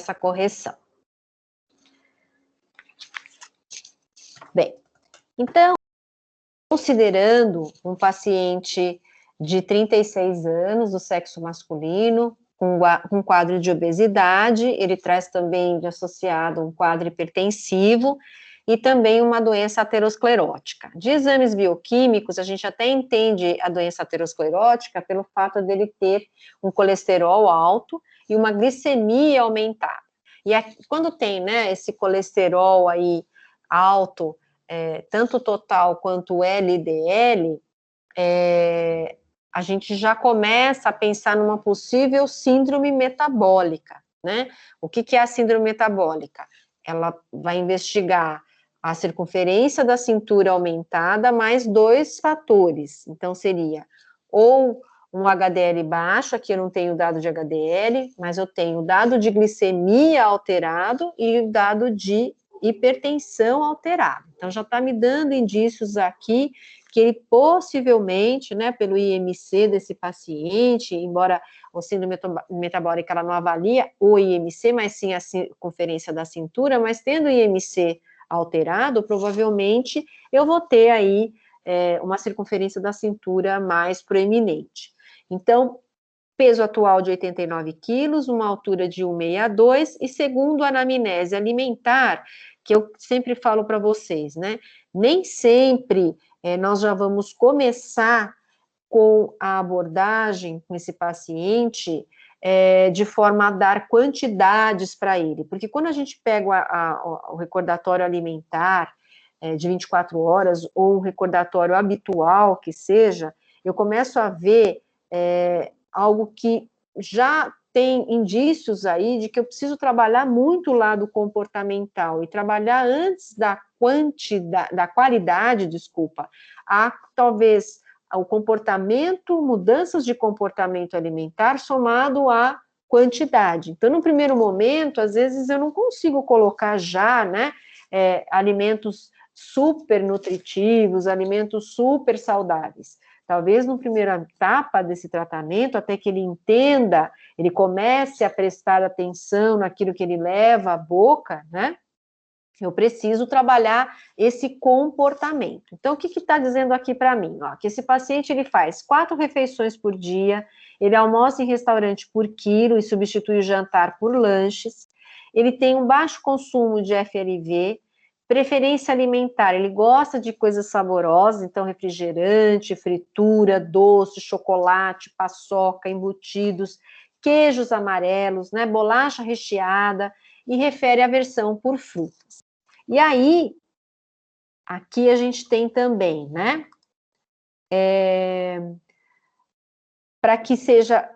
essa correção. Bem, então, considerando um paciente de 36 anos, do sexo masculino, com quadro de obesidade, ele traz também de associado um quadro hipertensivo e também uma doença aterosclerótica. De exames bioquímicos, a gente até entende a doença aterosclerótica pelo fato dele ter um colesterol alto e uma glicemia aumentada. E quando tem, né, esse colesterol aí alto, tanto total quanto LDL, a gente já começa a pensar numa possível síndrome metabólica, né? O que é a síndrome metabólica? Ela vai investigar a circunferência da cintura aumentada mais 2 fatores. Então, seria ou um HDL baixo, aqui eu não tenho dado de HDL, mas eu tenho dado de glicemia alterado e o dado de hipertensão alterado. Então, já está me dando indícios aqui que ele possivelmente, né, pelo IMC desse paciente, embora a síndrome metabólica ela não avalia o IMC, mas sim a circunferência da cintura, mas tendo o IMC alterado, provavelmente eu vou ter aí uma circunferência da cintura mais proeminente. Então, peso atual de 89 quilos, uma altura de 1,62, e segundo a anamnese alimentar, que eu sempre falo para vocês, né, nem sempre nós já vamos começar com a abordagem com esse paciente de forma a dar quantidades para ele, porque quando a gente pega o recordatório alimentar de 24 horas, ou um recordatório habitual que seja, eu começo a ver algo que já tem indícios aí de que eu preciso trabalhar muito o lado comportamental e trabalhar antes da qualidade, talvez o comportamento, mudanças de comportamento alimentar somado à quantidade. Então, no primeiro momento, às vezes eu não consigo colocar já, né, alimentos super nutritivos, alimentos super saudáveis. Talvez na primeira etapa desse tratamento, até que ele entenda, ele comece a prestar atenção naquilo que ele leva à boca, né? Eu preciso trabalhar esse comportamento. Então, o que está dizendo aqui para mim? Ó, que esse paciente ele faz 4 refeições por dia, ele almoça em restaurante por quilo e substitui o jantar por lanches, ele tem um baixo consumo de FLV, preferência alimentar, ele gosta de coisas saborosas, então refrigerante, fritura, doce, chocolate, paçoca, embutidos, queijos amarelos, né, bolacha recheada, e refere aversão por frutas. E aí, aqui a gente tem também, né, para que seja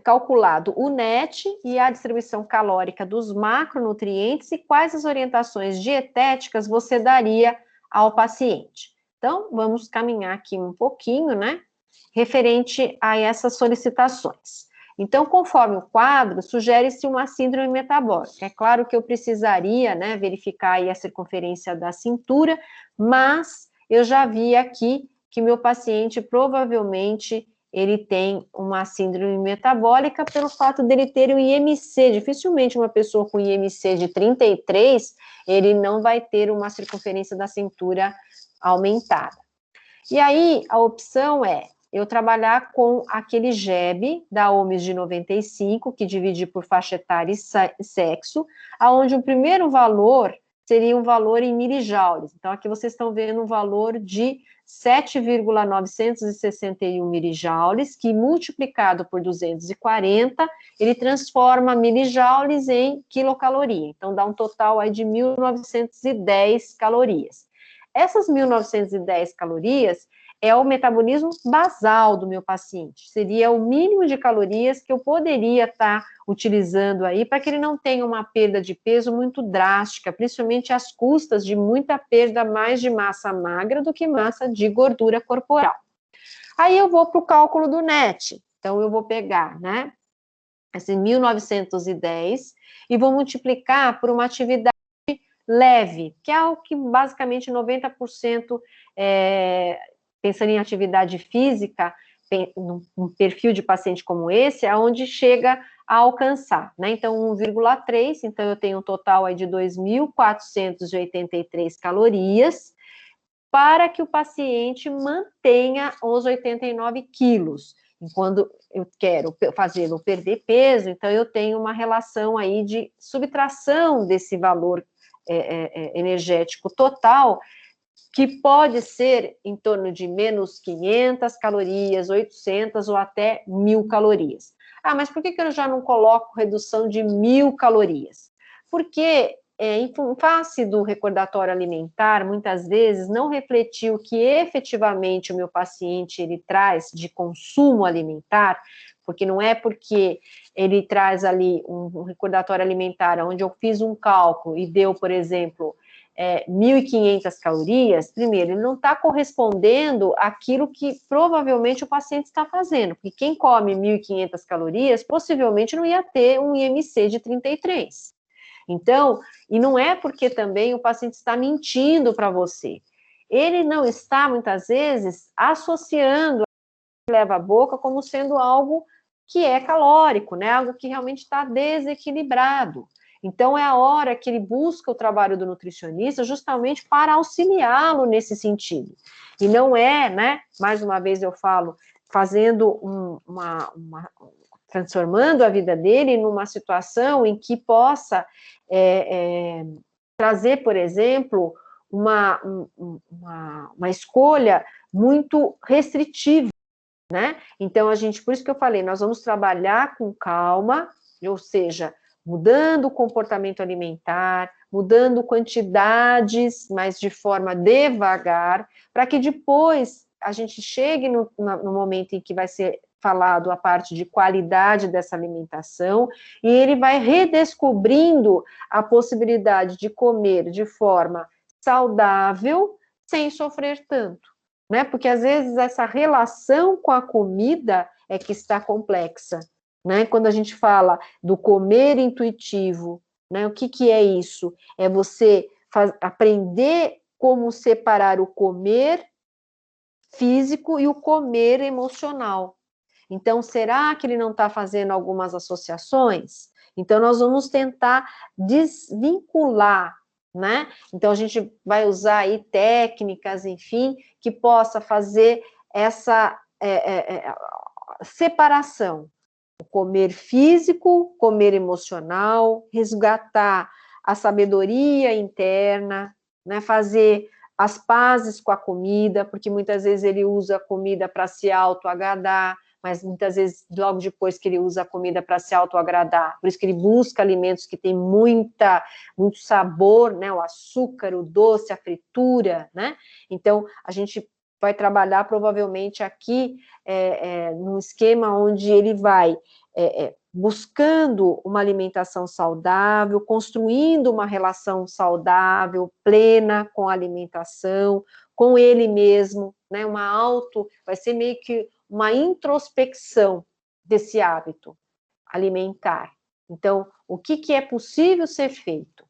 calculado o NET e a distribuição calórica dos macronutrientes e quais as orientações dietéticas você daria ao paciente. Então, vamos caminhar aqui um pouquinho, né, referente a essas solicitações. Então, conforme o quadro, sugere-se uma síndrome metabólica. É claro que eu precisaria, né, verificar aí a circunferência da cintura, mas eu já vi aqui que meu paciente provavelmente ele tem uma síndrome metabólica pelo fato dele ter o IMC. Dificilmente uma pessoa com IMC de 33, ele não vai ter uma circunferência da cintura aumentada. E aí, a opção é eu trabalhar com aquele GEB da OMS de 95, que divide por faixa etária e sexo, aonde o primeiro valor seria um valor em milijoules. Então, aqui vocês estão vendo um valor de 7,961 milijoules, que multiplicado por 240, ele transforma milijoules em quilocaloria. Então, dá um total aí de 1.910 calorias. Essas 1.910 calorias é o metabolismo basal do meu paciente. Seria o mínimo de calorias que eu poderia estar utilizando aí para que ele não tenha uma perda de peso muito drástica, principalmente às custas de muita perda mais de massa magra do que massa de gordura corporal. Aí eu vou para o cálculo do NET. Então, eu vou pegar, né, esse 1.910 e vou multiplicar por uma atividade leve, que é o que basicamente 90% pensando em atividade física, num perfil de paciente como esse, é onde chega a alcançar, né? Então, 1,3, então eu tenho um total aí de 2.483 calorias, para que o paciente mantenha os 89 quilos. E quando eu quero fazê-lo perder peso, então eu tenho uma relação aí de subtração desse valor energético total, que pode ser em torno de menos 500 calorias, 800 ou até 1.000 calorias. Ah, mas por que eu já não coloco redução de 1.000 calorias? Porque em face do recordatório alimentar, muitas vezes não refletiu que efetivamente o meu paciente ele traz de consumo alimentar, porque não é porque ele traz ali um recordatório alimentar onde eu fiz um cálculo e deu, por exemplo, 1.500 calorias, primeiro, ele não está correspondendo àquilo que provavelmente o paciente está fazendo, porque quem come 1.500 calorias possivelmente não ia ter um IMC de 33. Então, e não é porque também o paciente está mentindo para você. Ele não está, muitas vezes, associando a leva à boca como sendo algo que é calórico, né? Algo que realmente está desequilibrado. Então, é a hora que ele busca o trabalho do nutricionista justamente para auxiliá-lo nesse sentido. E não é, né? Mais uma vez eu falo, fazendo transformando a vida dele numa situação em que possa trazer, por exemplo, uma escolha muito restritiva, né? Então, por isso que eu falei, nós vamos trabalhar com calma, ou seja, mudando o comportamento alimentar, mudando quantidades, mas de forma devagar, para que depois a gente chegue no momento em que vai ser falado a parte de qualidade dessa alimentação, e ele vai redescobrindo a possibilidade de comer de forma saudável, sem sofrer tanto, né? Porque às vezes essa relação com a comida é que está complexa, né? Quando a gente fala do comer intuitivo, né? O que é isso? É você aprender como separar o comer físico e o comer emocional. Então, será que ele não está fazendo algumas associações? Então, nós vamos tentar desvincular, né? Então, a gente vai usar aí técnicas, enfim, que possa fazer essa separação. O comer físico, comer emocional, resgatar a sabedoria interna, né? Fazer as pazes com a comida, porque muitas vezes ele usa a comida para se autoagradar, mas muitas vezes logo depois que ele usa a comida para se autoagradar, por isso que ele busca alimentos que têm muito sabor, né, o açúcar, o doce, a fritura, né, então a gente vai trabalhar provavelmente aqui num esquema onde ele vai buscando uma alimentação saudável, construindo uma relação saudável, plena com a alimentação, com ele mesmo, né, vai ser meio que uma introspecção desse hábito alimentar. Então, o que é possível ser feito?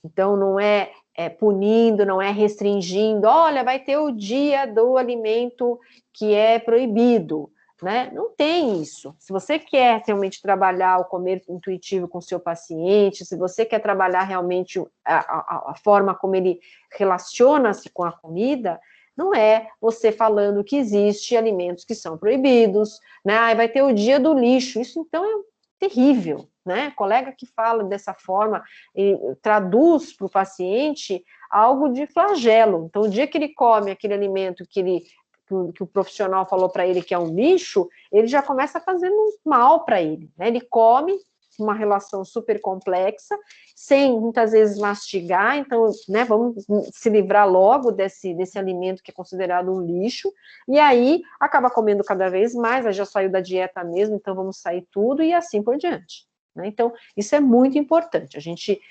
Então, não é punindo, não é restringindo, olha, vai ter o dia do alimento que é proibido, né? Não tem isso. Se você quer realmente trabalhar o comer intuitivo com o seu paciente, se você quer trabalhar realmente a forma como ele relaciona-se com a comida, não é você falando que existe alimentos que são proibidos, né? Ah, vai ter o dia do lixo. Isso, então, é terrível, né? Colega que fala dessa forma e traduz para o paciente algo de flagelo. Então, o dia que ele come aquele alimento que o profissional falou para ele que é um lixo, ele já começa fazendo mal para ele, né? Ele come uma relação super complexa, sem muitas vezes mastigar, então, né, vamos se livrar logo desse alimento que é considerado um lixo, e aí acaba comendo cada vez mais, aí já saiu da dieta mesmo, então vamos sair tudo, e assim por diante, né? Então, isso é muito importante, a gente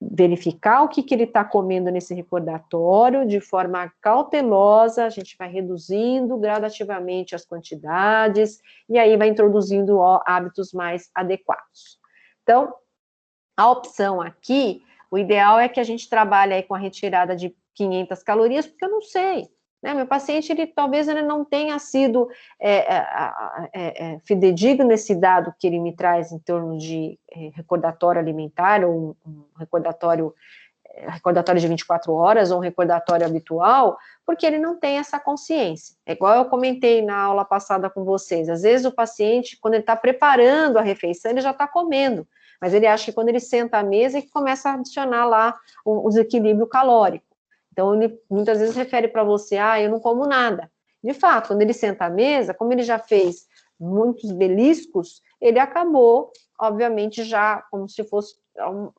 verificar o que ele está comendo nesse recordatório, de forma cautelosa, a gente vai reduzindo gradativamente as quantidades, e aí vai introduzindo hábitos mais adequados. Então, a opção aqui, o ideal é que a gente trabalhe aí com a retirada de 500 calorias, porque eu não sei, né? Meu paciente, talvez ele não tenha sido fidedigno nesse dado que ele me traz em torno de recordatório alimentar, ou um recordatório de 24 horas, ou um recordatório habitual, porque ele não tem essa consciência. É igual eu comentei na aula passada com vocês, às vezes o paciente, quando ele está preparando a refeição, ele já está comendo, mas ele acha que quando ele senta à mesa, ele começa a adicionar lá o desequilíbrio calórico. Então, ele muitas vezes refere para você, eu não como nada. De fato, quando ele senta à mesa, como ele já fez muitos beliscos, ele acabou, obviamente, já como se fosse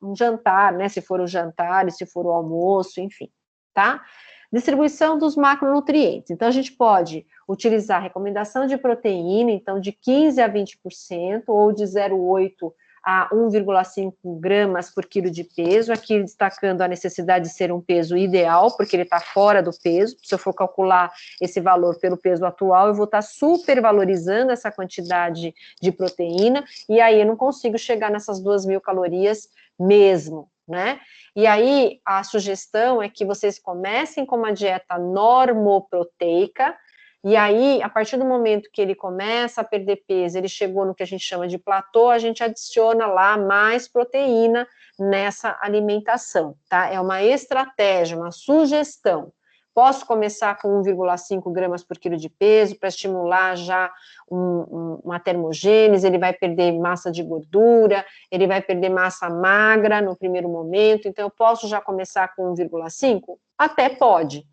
um jantar, né? Se for o jantar, e se for o almoço, enfim, tá? Distribuição dos macronutrientes. Então, a gente pode utilizar a recomendação de proteína, então, de 15% a 20%, ou de 0,8 a 1,5 gramas por quilo de peso, aqui destacando a necessidade de ser um peso ideal, porque ele está fora do peso. Se eu for calcular esse valor pelo peso atual, eu vou estar supervalorizando essa quantidade de proteína, e aí eu não consigo chegar nessas 2.000 calorias mesmo, né? E aí, a sugestão é que vocês comecem com uma dieta normoproteica, e aí, a partir do momento que ele começa a perder peso, ele chegou no que a gente chama de platô, a gente adiciona lá mais proteína nessa alimentação, tá? É uma estratégia, uma sugestão. Posso começar com 1,5 gramas por quilo de peso para estimular já uma termogênese, ele vai perder massa de gordura, ele vai perder massa magra no primeiro momento, então eu posso já começar com 1,5? Até pode.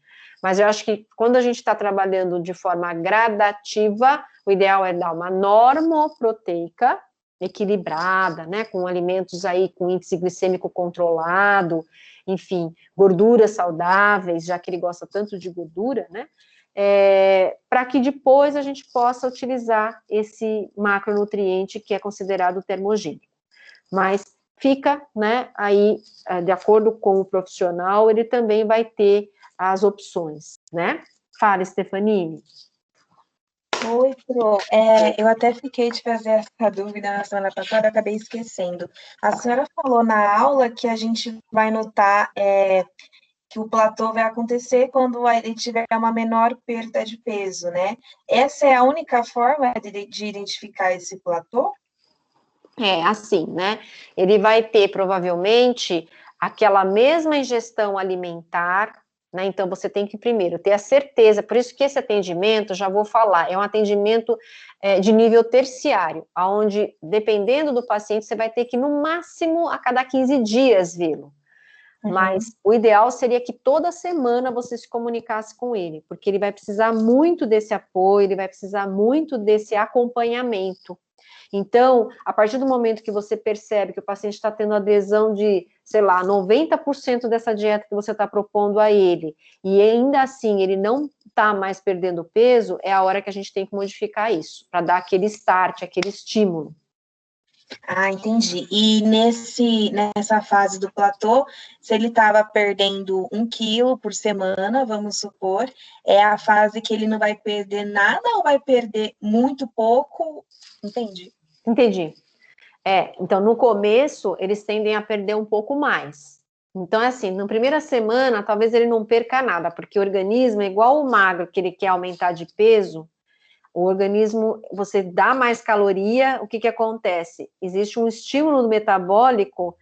Mas eu acho que quando a gente está trabalhando de forma gradativa, o ideal é dar uma normoproteica equilibrada, né, com alimentos aí com índice glicêmico controlado, enfim, gorduras saudáveis, já que ele gosta tanto de gordura, né, para que depois a gente possa utilizar esse macronutriente que é considerado termogênico. Mas fica, né, aí, de acordo com o profissional, ele também vai ter as opções, né? Fala, Stefanini. Oi, Pro. Eu até fiquei de fazer essa dúvida na semana passada, acabei esquecendo. A senhora falou na aula que a gente vai notar que o platô vai acontecer quando ele tiver uma menor perda de peso, né? Essa é a única forma de identificar esse platô? Assim, né? Ele vai ter, provavelmente, aquela mesma ingestão alimentar, né? Então, você tem que, primeiro, ter a certeza, por isso que esse atendimento, já vou falar, é um atendimento de nível terciário, onde, dependendo do paciente, você vai ter que, no máximo, a cada 15 dias vê-lo. Mas o ideal seria que toda semana você se comunicasse com ele, porque ele vai precisar muito desse apoio, ele vai precisar muito desse acompanhamento. Então, a partir do momento que você percebe que o paciente está tendo adesão de, sei lá, 90% dessa dieta que você está propondo a ele, e ainda assim ele não está mais perdendo peso, é a hora que a gente tem que modificar isso, para dar aquele start, aquele estímulo. Ah, entendi. E nessa fase do platô, se ele estava perdendo 1 quilo por semana, vamos supor, é a fase que ele não vai perder nada ou vai perder muito pouco? Entendi. Entendi. Então, no começo, eles tendem a perder um pouco mais. Então, assim, na primeira semana, talvez ele não perca nada, porque o organismo é igual o magro, que ele quer aumentar de peso. O organismo, você dá mais caloria, o que acontece? Existe um estímulo metabólico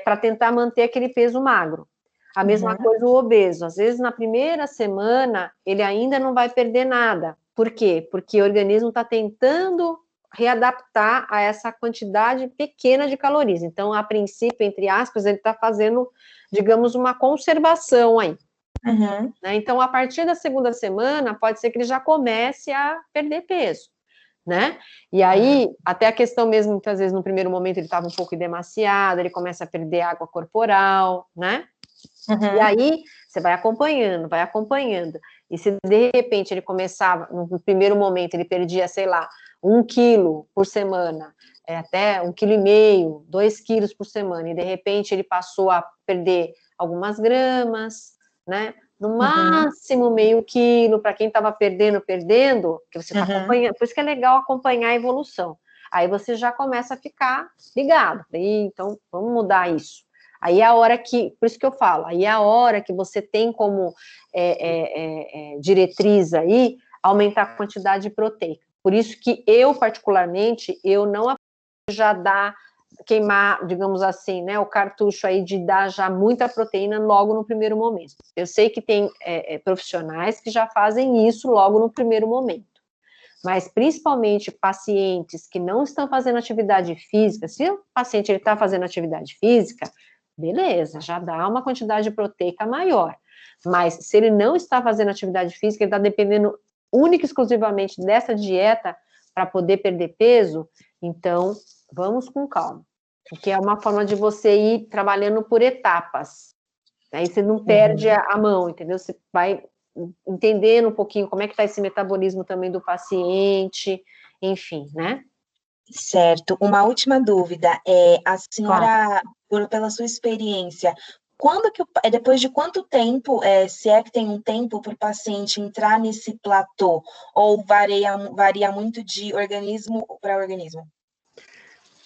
para tentar manter aquele peso magro. A mesma coisa o obeso. Às vezes, na primeira semana, ele ainda não vai perder nada. Por quê? Porque o organismo está tentando readaptar a essa quantidade pequena de calorias. Então, a princípio, entre aspas, ele está fazendo, digamos, uma conservação aí. Né? Então, a partir da segunda semana, pode ser que ele já comece a perder peso, né? E aí, até a questão mesmo, muitas vezes, no primeiro momento, ele estava um pouco demasiado, ele começa a perder água corporal, né? E aí, você vai acompanhando, vai acompanhando. E se, de repente, ele começava, no primeiro momento, ele perdia, sei lá, 1 quilo por semana, até 1,5 quilo, 2 quilos por semana, e, de repente, ele passou a perder algumas gramas, né? No máximo meio quilo, para quem estava perdendo, que você está acompanhando, por isso que é legal acompanhar a evolução. Aí você já começa a ficar ligado, então vamos mudar isso. Aí é a hora que, por isso que eu falo, aí é a hora que você tem como diretriz aí aumentar a quantidade proteica. Por isso que eu, particularmente, eu não já dá queimar, digamos assim, né, o cartucho aí de dar já muita proteína logo no primeiro momento. Eu sei que tem profissionais que já fazem isso logo no primeiro momento, mas principalmente pacientes que não estão fazendo atividade física, se o paciente está fazendo atividade física, beleza, já dá uma quantidade proteica maior, mas se ele não está fazendo atividade física, ele está dependendo única e exclusivamente dessa dieta para poder perder peso, então vamos com calma, porque é uma forma de você ir trabalhando por etapas, aí você não perde a mão, entendeu? Você vai entendendo um pouquinho como é que está esse metabolismo também do paciente, enfim, né? Certo. Uma última dúvida, a Claro. senhora, pela sua experiência, depois de quanto tempo, se é que tem um tempo para o paciente entrar nesse platô, ou varia muito de organismo para organismo?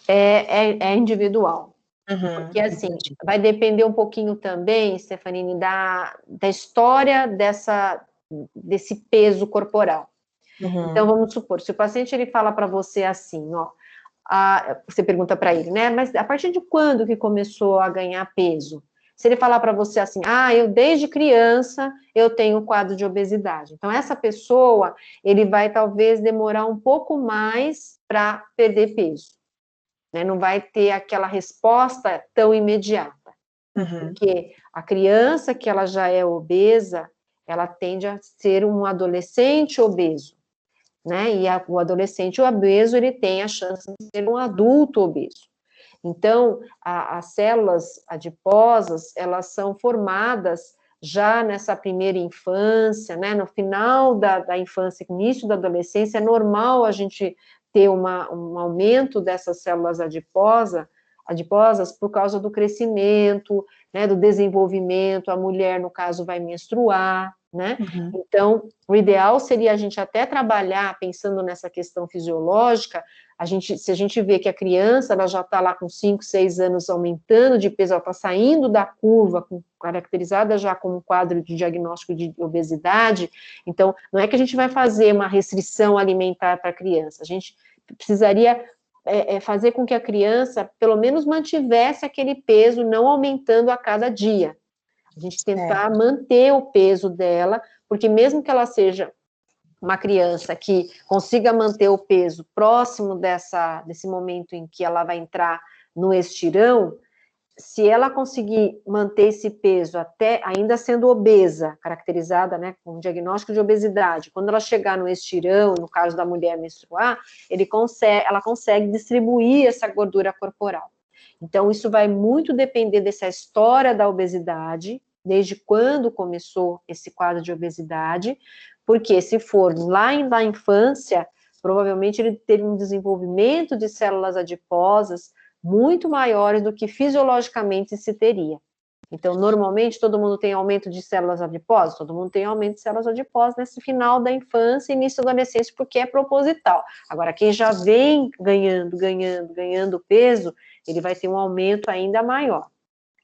É individual. Porque, assim, Entendi. vai depender um pouquinho também, Stefanini, da história desse peso corporal. Então, vamos supor, se o paciente ele fala para você assim, ó, você pergunta para ele, né, mas a partir de quando que começou a ganhar peso? Se ele falar para você assim, eu desde criança eu tenho quadro de obesidade. Então, essa pessoa, ele vai talvez demorar um pouco mais para perder peso, né? Não vai ter aquela resposta tão imediata. Porque a criança que ela já é obesa, ela tende a ser um adolescente obeso, né? E o adolescente obeso, ele tem a chance de ser um adulto obeso. Então, as células adiposas, elas são formadas já nessa primeira infância, né? No final da infância, início da adolescência, é normal a gente ter um aumento dessas células adiposas por causa do crescimento, né, do desenvolvimento, a mulher, no caso, vai menstruar, né? Então, o ideal seria a gente até trabalhar, pensando nessa questão fisiológica, se a gente vê que a criança ela já está lá com 5, 6 anos aumentando de peso, ela está saindo da curva, caracterizada já como um quadro de diagnóstico de obesidade, então, não é que a gente vai fazer uma restrição alimentar para a criança, a gente precisaria fazer com que a criança, pelo menos, mantivesse aquele peso, não aumentando a cada dia. A gente tentar manter o peso dela, porque mesmo que ela seja uma criança que consiga manter o peso próximo desse momento em que ela vai entrar no estirão, se ela conseguir manter esse peso até ainda sendo obesa, caracterizada, né, com diagnóstico de obesidade, quando ela chegar no estirão, no caso da mulher menstruar, ela consegue distribuir essa gordura corporal. Então, isso vai muito depender dessa história da obesidade, desde quando começou esse quadro de obesidade, porque se for lá na infância, provavelmente ele teve um desenvolvimento de células adiposas muito maiores do que fisiologicamente se teria. Então, normalmente, todo mundo tem aumento de células adiposas? Todo mundo tem aumento de células adiposas nesse final da infância e início da adolescência, porque é proposital. Agora, quem já vem ganhando peso, ele vai ter um aumento ainda maior,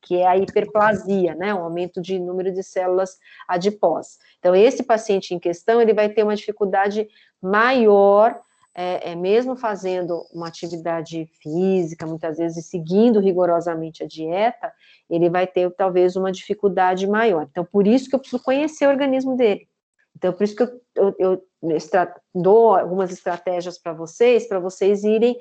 que é a hiperplasia, né, um aumento de número de células adiposas. Então, esse paciente em questão, ele vai ter uma dificuldade maior, mesmo fazendo uma atividade física, muitas vezes seguindo rigorosamente a dieta, ele vai ter talvez uma dificuldade maior. Então, por isso que eu preciso conhecer o organismo dele. Então, por isso que eu dou algumas estratégias para vocês irem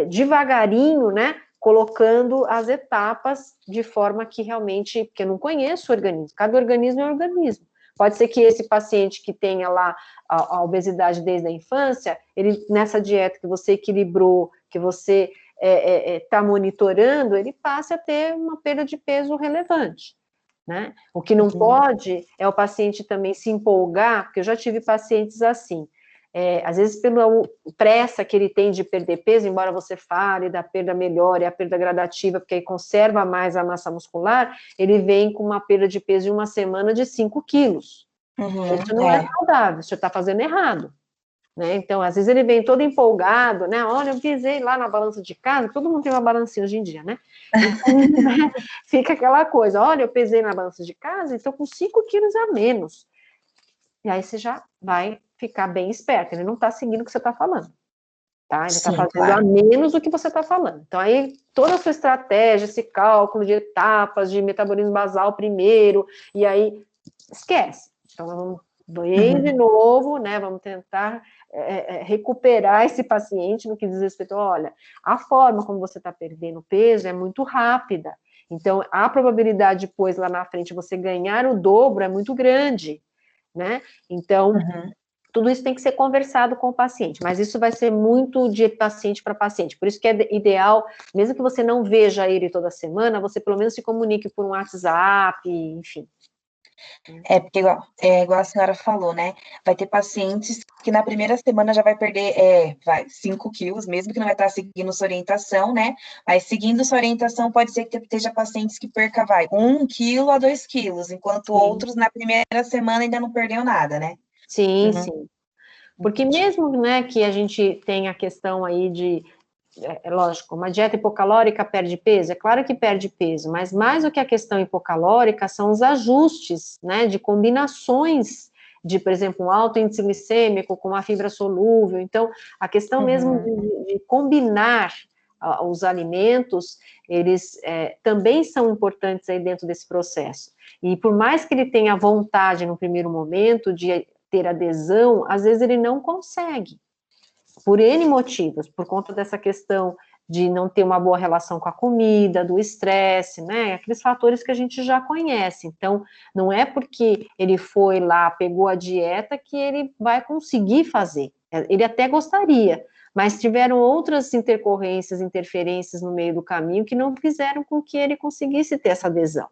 devagarinho, né, colocando as etapas de forma que realmente, porque eu não conheço o organismo, cada organismo é um organismo. Pode ser que esse paciente que tenha lá a obesidade desde a infância, ele nessa dieta que você equilibrou, que você está monitorando, ele passe a ter uma perda de peso relevante, né? O que não pode é o paciente também se empolgar, porque eu já tive pacientes assim, às vezes pela pressa que ele tem de perder peso, embora você fale da perda melhor e a perda gradativa, porque aí conserva mais a massa muscular, ele vem com uma perda de peso em uma semana de 5 quilos. Isso não é saudável, você está fazendo errado. né? Então, às vezes ele vem todo empolgado, né? Olha, eu pisei lá na balança de casa, todo mundo tem uma balancinha hoje em dia, né? Então, né, fica aquela coisa, olha, eu pesei na balança de casa e estou com 5 quilos a menos. E aí você já vai ficar bem esperto, ele não está seguindo o que você está falando, tá? Ele está Sim, fazendo a claro. menos do que você está falando. Então, aí, toda a sua estratégia, esse cálculo de etapas, de metabolismo basal primeiro, e aí, esquece. Então, vamos bem de novo, né? Vamos tentar recuperar esse paciente no que diz respeito, olha, a forma como você está perdendo peso é muito rápida. Então, a probabilidade depois, lá na frente, você ganhar o dobro é muito grande, né? Então, tudo isso tem que ser conversado com o paciente, mas isso vai ser muito de paciente para paciente. Por isso que é ideal, mesmo que você não veja ele toda semana, você pelo menos se comunique por um WhatsApp, enfim. Porque igual a senhora falou, né? Vai ter pacientes que na primeira semana já vai perder 5 quilos, mesmo que não vai estar seguindo sua orientação, né? Mas seguindo sua orientação, pode ser que esteja pacientes que perca, 1 quilo a 2 quilos, enquanto Sim. outros na primeira semana ainda não perdeu nada, né? Sim, sim. Porque mesmo, né, que a gente tem a questão aí de, lógico, uma dieta hipocalórica perde peso, é claro que perde peso, mas mais do que a questão hipocalórica são os ajustes, né, de combinações de, por exemplo, um alto índice glicêmico com uma fibra solúvel. Então, a questão mesmo de combinar os alimentos, eles também são importantes aí dentro desse processo. E por mais que ele tenha vontade no primeiro momento de ter adesão, às vezes ele não consegue, por N motivos, por conta dessa questão de não ter uma boa relação com a comida, do estresse, né, aqueles fatores que a gente já conhece. Então, não é porque ele foi lá, pegou a dieta, que ele vai conseguir fazer. Ele até gostaria, mas tiveram outras intercorrências, interferências no meio do caminho que não fizeram com que ele conseguisse ter essa adesão.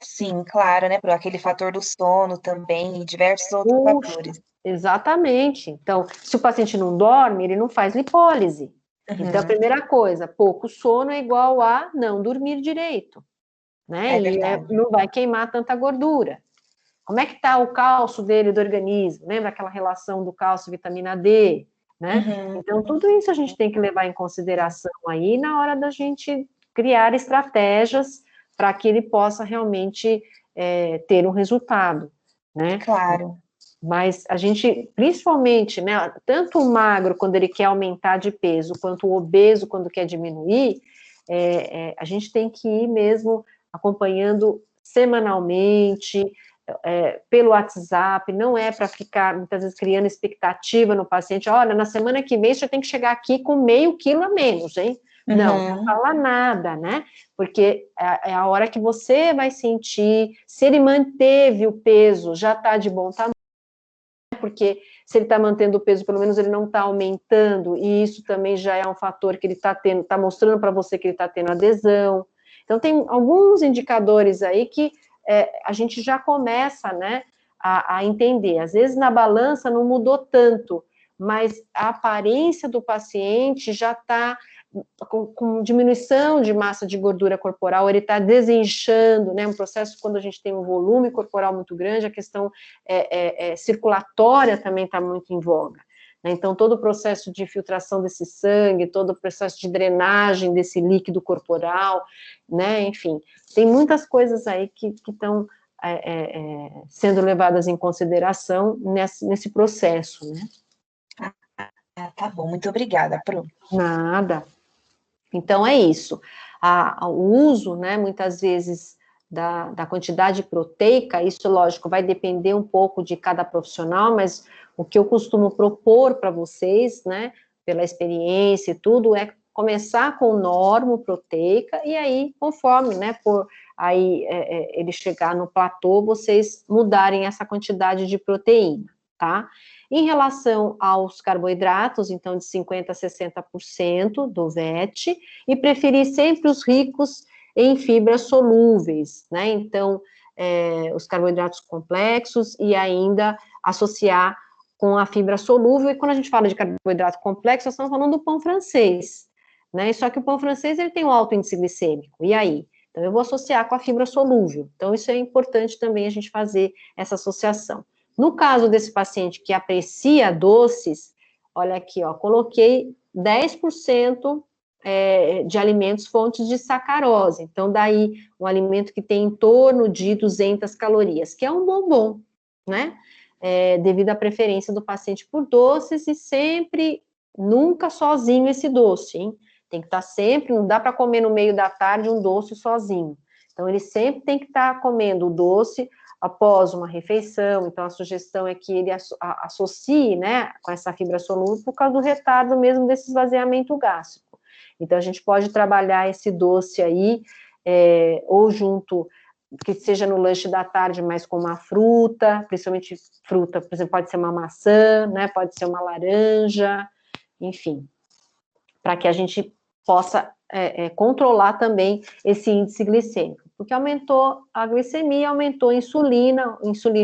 Sim, claro, né? Por aquele fator do sono também e diversos outros fatores. Exatamente. Então, se o paciente não dorme, ele não faz lipólise. Então, a primeira coisa, pouco sono é igual a não dormir direito, né? É verdade. Não vai queimar tanta gordura. Como é que está o cálcio dele do organismo? Lembra aquela relação do cálcio e vitamina D, né? Então, tudo isso a gente tem que levar em consideração aí na hora da gente criar estratégias para que ele possa realmente ter um resultado, né? Claro. Mas a gente, principalmente, né, tanto o magro, quando ele quer aumentar de peso, quanto o obeso, quando quer diminuir, a gente tem que ir mesmo acompanhando semanalmente, pelo WhatsApp, não é para ficar, muitas vezes, criando expectativa no paciente, olha, na semana que vem você tem que chegar aqui com meio quilo a menos, hein? Não, não fala nada, né? Porque é a hora que você vai sentir, se ele manteve o peso, já está de bom tamanho, porque se ele está mantendo o peso, pelo menos ele não está aumentando, e isso também já é um fator que ele está mostrando para você que ele está tendo adesão. Então, tem alguns indicadores aí que a gente já começa, né, a entender. Às vezes, na balança não mudou tanto, mas a aparência do paciente já está com diminuição de massa de gordura corporal, ele está desinchando, né, um processo quando a gente tem um volume corporal muito grande, a questão circulatória também está muito em voga, né, então todo o processo de filtração desse sangue, todo o processo de drenagem desse líquido corporal, né, enfim, tem muitas coisas aí que estão sendo levadas em consideração nesse processo, né. Tá bom, muito obrigada, Pro. Nada. Então, é isso. O uso, né, muitas vezes, da quantidade proteica, isso, lógico, vai depender um pouco de cada profissional, mas o que eu costumo propor para vocês, né, pela experiência e tudo, é começar com normo proteica, e aí, conforme, né, ele chegar no platô, vocês mudarem essa quantidade de proteína, tá? Em relação aos carboidratos, então, de 50% a 60% do VET, e preferir sempre os ricos em fibras solúveis, né? Então, os carboidratos complexos e ainda associar com a fibra solúvel. E quando a gente fala de carboidrato complexo, nós estamos falando do pão francês, né? Só que o pão francês ele tem um alto índice glicêmico. E aí? Então, eu vou associar com a fibra solúvel. Então, isso é importante também a gente fazer essa associação. No caso desse paciente que aprecia doces, olha aqui, ó, coloquei 10% de alimentos fontes de sacarose. Então, daí, um alimento que tem em torno de 200 calorias, que é um bombom, né? Devido à preferência do paciente por doces e sempre, nunca sozinho esse doce, hein? Tem que estar sempre, não dá para comer no meio da tarde um doce sozinho. Então, ele sempre tem que estar comendo o doce após uma refeição. Então, a sugestão é que ele associe, né, com essa fibra solúvel por causa do retardo mesmo desse esvaziamento gástrico. Então, a gente pode trabalhar esse doce aí, ou junto, que seja no lanche da tarde, mas com uma fruta, principalmente fruta, por exemplo, pode ser uma maçã, né, pode ser uma laranja, enfim, para que a gente possa controlar também esse índice glicêmico, porque aumentou a glicemia, aumentou a insulina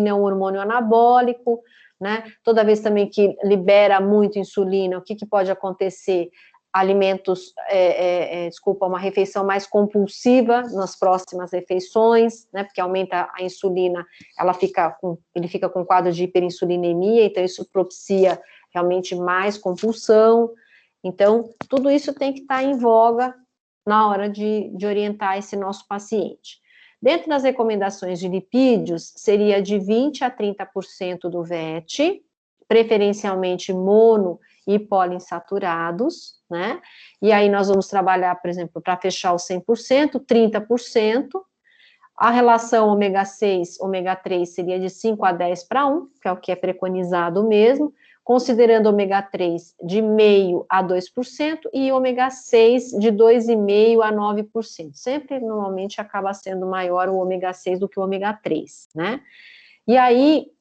é um hormônio anabólico, né, toda vez também que libera muito insulina, o que pode acontecer? Alimentos, uma refeição mais compulsiva nas próximas refeições, né, porque aumenta a insulina, ele fica com quadro de hiperinsulinemia, então isso propicia realmente mais compulsão. Então, tudo isso tem que estar em voga na hora de orientar esse nosso paciente. Dentro das recomendações de lipídios, seria de 20% a 30% do VET, preferencialmente mono e poliinsaturados, né? E aí nós vamos trabalhar, por exemplo, para fechar os 100%, 30%. A relação ômega 6, ômega 3 seria de 5 a 10 para 1, que é o que é preconizado mesmo, considerando ômega 3 de 0,5% a 2% e ômega 6 de 2,5% a 9%. Sempre, normalmente, acaba sendo maior o ômega 6 do que o ômega 3, né? E aí,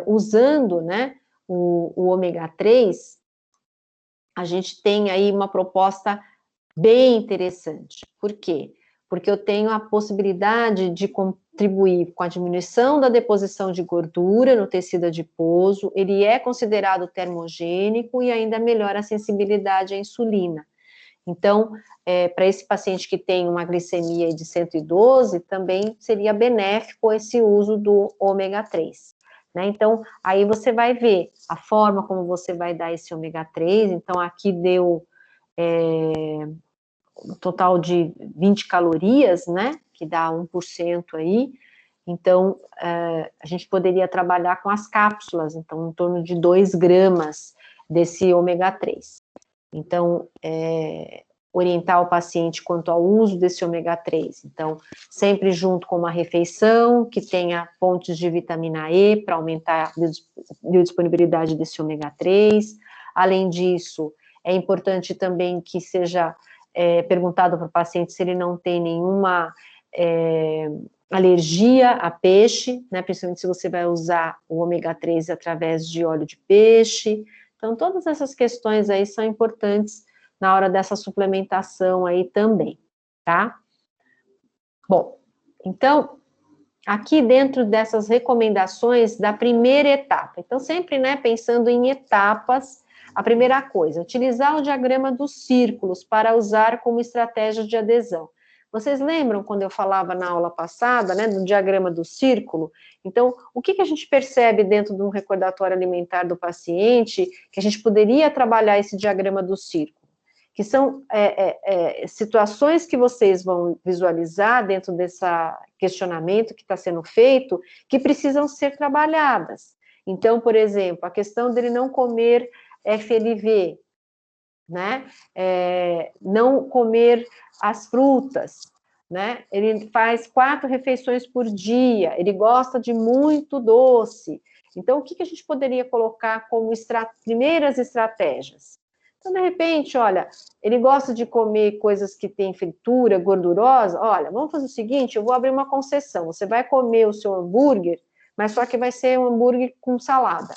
usando, né, o ômega 3, a gente tem aí uma proposta bem interessante. Por quê? Porque eu tenho a possibilidade de contribuir com a diminuição da deposição de gordura no tecido adiposo, ele é considerado termogênico e ainda melhora a sensibilidade à insulina. Então, para esse paciente que tem uma glicemia de 112, também seria benéfico esse uso do ômega 3. Né? Então, aí você vai ver a forma como você vai dar esse ômega 3. Então, aqui deu um total de 20 calorias, né? Que dá 1% aí. Então, a gente poderia trabalhar com as cápsulas, então, em torno de 2 gramas desse ômega 3. Então, orientar o paciente quanto ao uso desse ômega 3. Então, sempre junto com uma refeição que tenha fontes de vitamina E para aumentar a biodisponibilidade desse ômega 3. Além disso, é importante também que seja perguntado para o paciente se ele não tem nenhuma alergia a peixe, né, principalmente se você vai usar o ômega 3 através de óleo de peixe. Então, todas essas questões aí são importantes na hora dessa suplementação aí também, tá? Bom, então, aqui dentro dessas recomendações da primeira etapa, então sempre, né, pensando em etapas, a primeira coisa, utilizar o diagrama dos círculos para usar como estratégia de adesão. Vocês lembram quando eu falava na aula passada, né, do diagrama do círculo? Então, o que a gente percebe dentro de um recordatório alimentar do paciente que a gente poderia trabalhar esse diagrama do círculo? Que são situações que vocês vão visualizar dentro desse questionamento que está sendo feito, que precisam ser trabalhadas. Então, por exemplo, a questão dele não comer FLV, né? Não comer as frutas, né? Ele faz 4 refeições por dia, ele gosta de muito doce. Então, o que a gente poderia colocar como primeiras estratégias? Então, de repente, olha, ele gosta de comer coisas que têm fritura, gordurosa. Olha, vamos fazer o seguinte, eu vou abrir uma concessão. Você vai comer o seu hambúrguer, mas só que vai ser um hambúrguer com salada.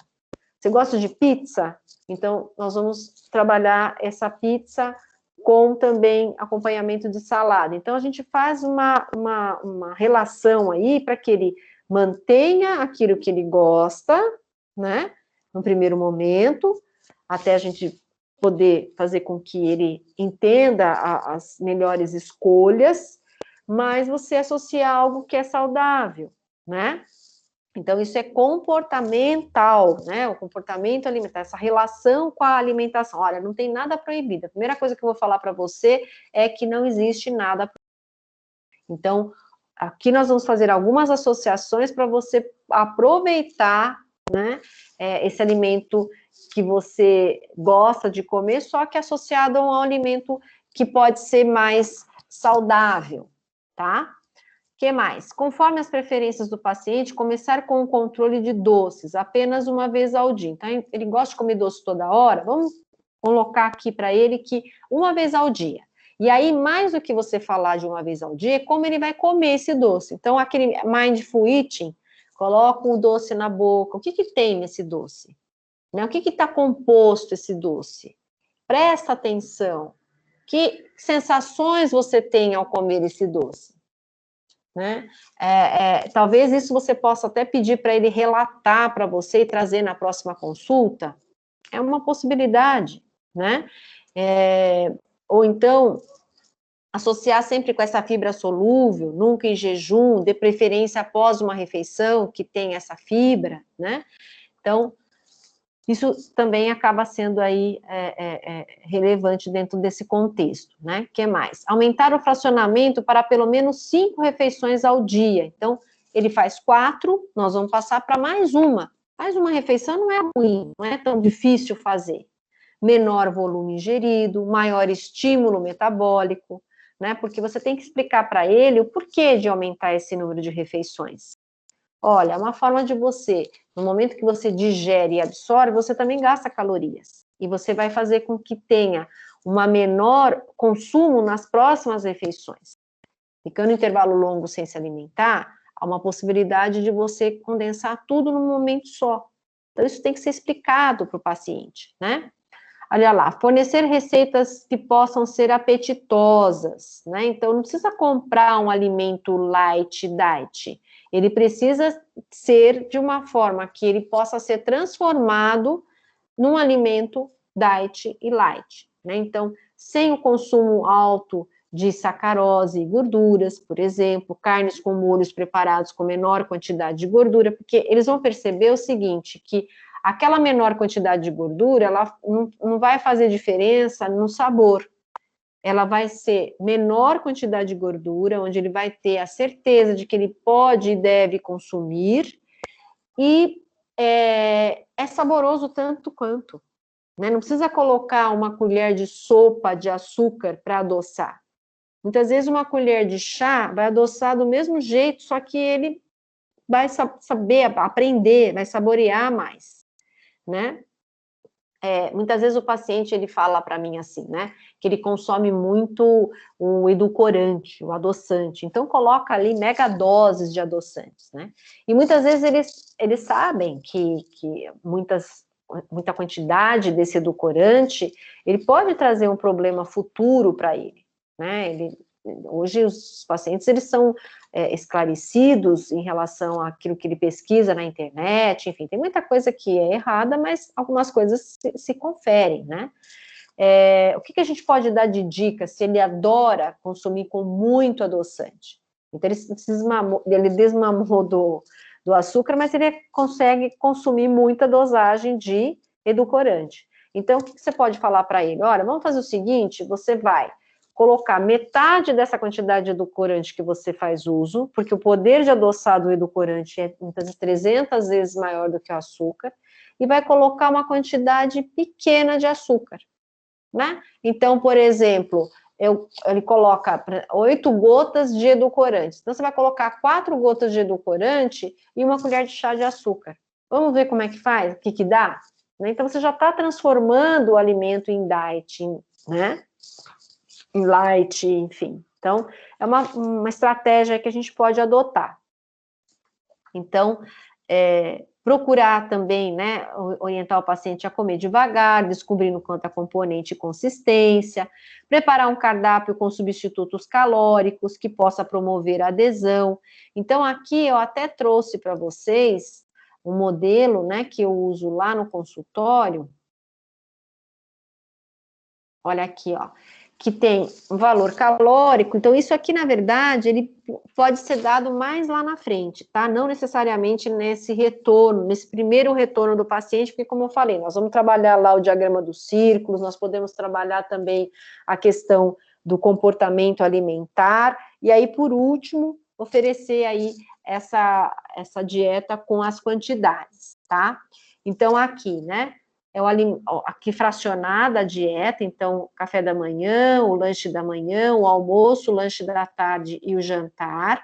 Você gosta de pizza? Então, nós vamos trabalhar essa pizza com também acompanhamento de salada. Então, a gente faz uma relação aí para que ele mantenha aquilo que ele gosta, né? No primeiro momento, até a gente poder fazer com que ele entenda as melhores escolhas, mas você associar algo que é saudável, né? Então, isso é comportamental, né? O comportamento alimentar, essa relação com a alimentação. Olha, não tem nada proibido. A primeira coisa que eu vou falar para você é que não existe nada proibido. Então, aqui nós vamos fazer algumas associações para você aproveitar, né, esse alimento que você gosta de comer, só que associado a um alimento que pode ser mais saudável, tá? Que mais? Conforme as preferências do paciente, começar com o controle de doces, apenas uma vez ao dia. Então, ele gosta de comer doce toda hora? Vamos colocar aqui para ele que uma vez ao dia. E aí, mais do que você falar de uma vez ao dia, é como ele vai comer esse doce. Então, aquele mindful eating, coloca o doce na boca. O que que tem nesse doce? Né? O que está composto esse doce? Presta atenção. Que sensações você tem ao comer esse doce? Né? Talvez isso você possa até pedir para ele relatar para você e trazer na próxima consulta. É uma possibilidade, né? Ou então, associar sempre com essa fibra solúvel, nunca em jejum, de preferência após uma refeição que tem essa fibra, né? Então, isso também acaba sendo aí relevante dentro desse contexto, né? O que mais? Aumentar o fracionamento para pelo menos 5 refeições ao dia. Então, ele faz 4, nós vamos passar para mais uma. Mais uma refeição não é ruim, não é tão difícil fazer. Menor volume ingerido, maior estímulo metabólico, né? Porque você tem que explicar para ele o porquê de aumentar esse número de refeições. Olha, é uma forma de você, no momento que você digere e absorve, você também gasta calorias. E você vai fazer com que tenha uma menor consumo nas próximas refeições. Ficando em intervalo longo sem se alimentar, há uma possibilidade de você condensar tudo num momento só. Então, isso tem que ser explicado para o paciente, né? Olha lá, fornecer receitas que possam ser apetitosas, né? Então, não precisa comprar um alimento light diet. Ele precisa ser de uma forma que ele possa ser transformado num alimento diet e light, né? Então, sem o consumo alto de sacarose e gorduras, por exemplo, carnes com molhos preparados com menor quantidade de gordura, porque eles vão perceber o seguinte, que aquela menor quantidade de gordura, ela não vai fazer diferença no sabor. Ela vai ser menor quantidade de gordura, onde ele vai ter a certeza de que ele pode e deve consumir, e é saboroso tanto quanto. Né? Não precisa colocar uma colher de sopa de açúcar para adoçar. Muitas vezes uma colher de chá vai adoçar do mesmo jeito, só que ele vai saber, aprender, vai saborear mais, né? Muitas vezes o paciente, ele fala para mim assim, né, que ele consome muito o edulcorante, o adoçante, então coloca ali mega doses de adoçantes, né, e muitas vezes eles sabem que muita quantidade desse edulcorante, ele pode trazer um problema futuro para ele, né, hoje os pacientes, eles são esclarecidos em relação àquilo que ele pesquisa na internet, enfim, tem muita coisa que é errada, mas algumas coisas se conferem, né? O que a gente pode dar de dica se ele adora consumir com muito adoçante? Então, ele desmamou do açúcar, mas ele consegue consumir muita dosagem de edulcorante. Então, o que você pode falar para ele? Olha, vamos fazer o seguinte, você vai colocar metade dessa quantidade de edulcorante que você faz uso, porque o poder de adoçar do edulcorante é muitas vezes 300 vezes maior do que o açúcar, e vai colocar uma quantidade pequena de açúcar, né? Então, por exemplo, ele coloca 8 gotas de edulcorante. Então, você vai colocar 4 gotas de edulcorante e uma colher de chá de açúcar. Vamos ver como é que faz? O que que dá? Então, você já está transformando o alimento em diet, né? Em light, enfim. Então, é uma estratégia que a gente pode adotar. Então, procurar também, né, orientar o paciente a comer devagar, descobrindo quanta componente e consistência, preparar um cardápio com substitutos calóricos que possa promover a adesão. Então, aqui eu até trouxe para vocês um modelo, né, que eu uso lá no consultório. Olha aqui, ó. que tem um valor calórico, então isso aqui, na verdade, ele pode ser dado mais lá na frente, tá? Não necessariamente nesse retorno, nesse primeiro retorno do paciente, porque, como eu falei, nós vamos trabalhar lá o diagrama dos círculos, nós podemos trabalhar também a questão do comportamento alimentar, e aí, por último, oferecer aí essa dieta com as quantidades, tá? Então, aqui, né? Aqui fracionada a dieta, então, café da manhã, o lanche da manhã, o almoço, o lanche da tarde e o jantar.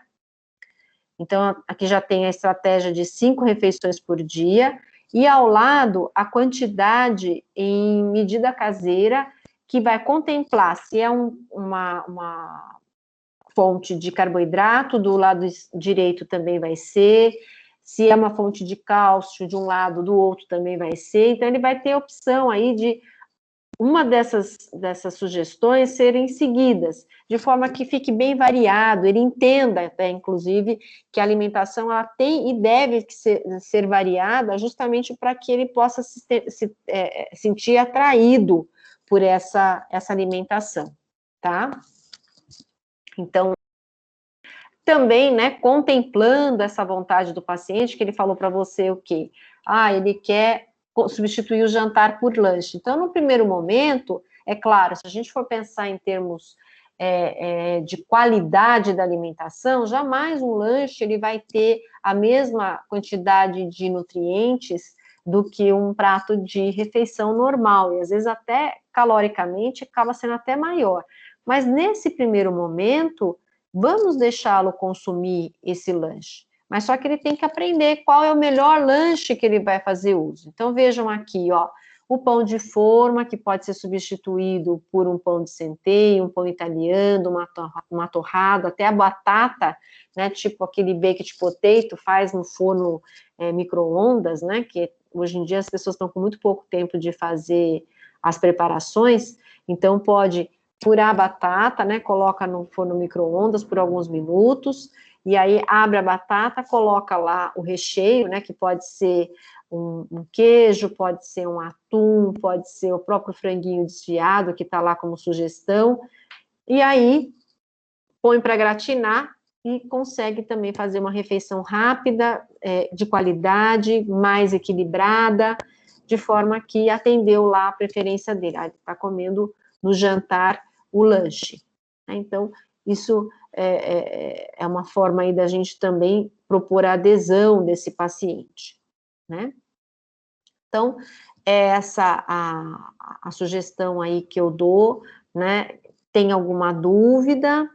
Então, aqui já tem a estratégia de 5 refeições por dia, e ao lado, a quantidade em medida caseira, que vai contemplar se é uma fonte de carboidrato, do lado direito também vai ser, se é uma fonte de cálcio de um lado, do outro também vai ser, então ele vai ter a opção aí de uma dessas sugestões serem seguidas, de forma que fique bem variado, ele entenda até, inclusive, que a alimentação ela tem e deve ser variada justamente para que ele possa se sentir atraído por essa alimentação, tá? Então, também, né, contemplando essa vontade do paciente, que ele falou para você o quê? Ele quer substituir o jantar por lanche. Então, no primeiro momento, é claro, se a gente for pensar em termos de qualidade da alimentação, jamais um lanche ele vai ter a mesma quantidade de nutrientes do que um prato de refeição normal, e às vezes até caloricamente acaba sendo até maior. Mas nesse primeiro momento, vamos deixá-lo consumir esse lanche, mas só que ele tem que aprender qual é o melhor lanche que ele vai fazer uso. Então, vejam aqui, ó, o pão de forma, que pode ser substituído por um pão de centeio, um pão italiano, uma torrada, até a batata, né, tipo aquele baked potato, faz no forno micro-ondas, né, que hoje em dia as pessoas estão com muito pouco tempo de fazer as preparações, então pode furar a batata, né, coloca no forno micro-ondas por alguns minutos, e aí abre a batata, coloca lá o recheio, né, que pode ser um queijo, pode ser um atum, pode ser o próprio franguinho desfiado, que está lá como sugestão, e aí põe para gratinar e consegue também fazer uma refeição rápida, de qualidade, mais equilibrada, de forma que atendeu lá a preferência dele. Ele está comendo no jantar o lanche. Então, isso é uma forma aí da gente também propor a adesão desse paciente, né? Então, essa a sugestão aí que eu dou, né? Tem alguma dúvida?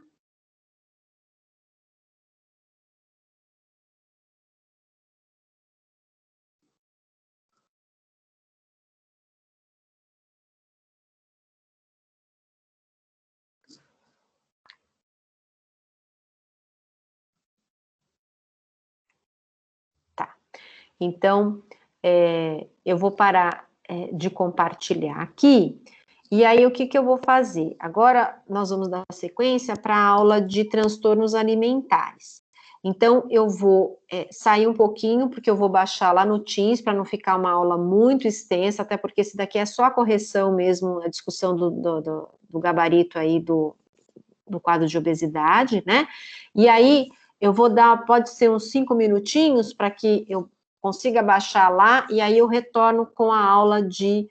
Tá. Então, eu vou parar de compartilhar aqui, e aí o que eu vou fazer? Agora, nós vamos dar sequência para a aula de transtornos alimentares. Então, eu vou sair um pouquinho, porque eu vou baixar lá no Teams, para não ficar uma aula muito extensa, até porque esse daqui é só a correção mesmo, a discussão do gabarito aí do quadro de obesidade, né? E aí, eu vou dar, pode ser uns 5 minutinhos, para que eu consiga baixar lá, e aí eu retorno com a aula de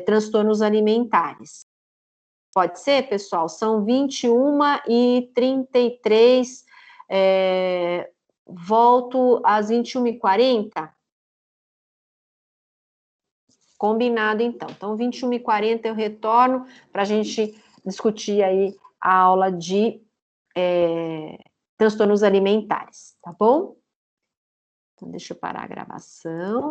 transtornos alimentares. Pode ser, pessoal? São 21h33, volto às 21h40? Combinado, então. Então, 21h40 eu retorno para a gente discutir aí a aula de transtornos alimentares, tá bom? Então, deixa eu parar a gravação.